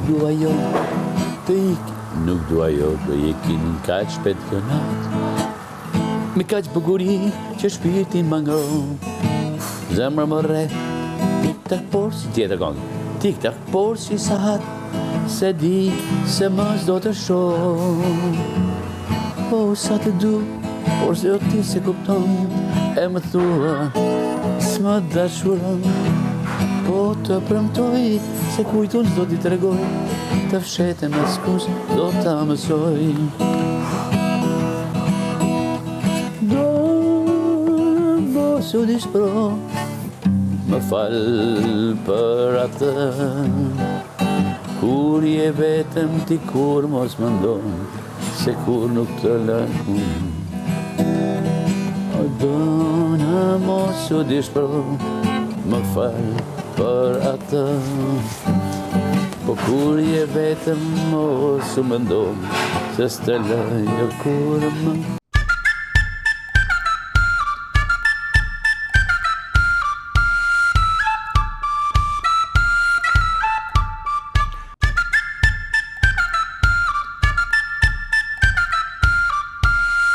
dua jo të ik, nuk dua jo të ikin kaq shpejt kjo natë. Me kaq buguri që shpirtin më ngron, zemra më rre, tik-tak por si tjetër këngë, tik-tak por si sahat, se di se mës do të shoh. O sa të du, por se o ti se kupton, e më thua, s'më dashuron. Po të premtoj, se kujtun s'do t'i tregoj, të fshete me skus do t'a mësoj. Do mos u dispro, më fal për atë, kur je vetëm ti kur mos më ndon, se kur nuk të lën. Do në mos u dispro, më fal për atë, po kur je vetëm mos u mendon, se s'të lë jo kur më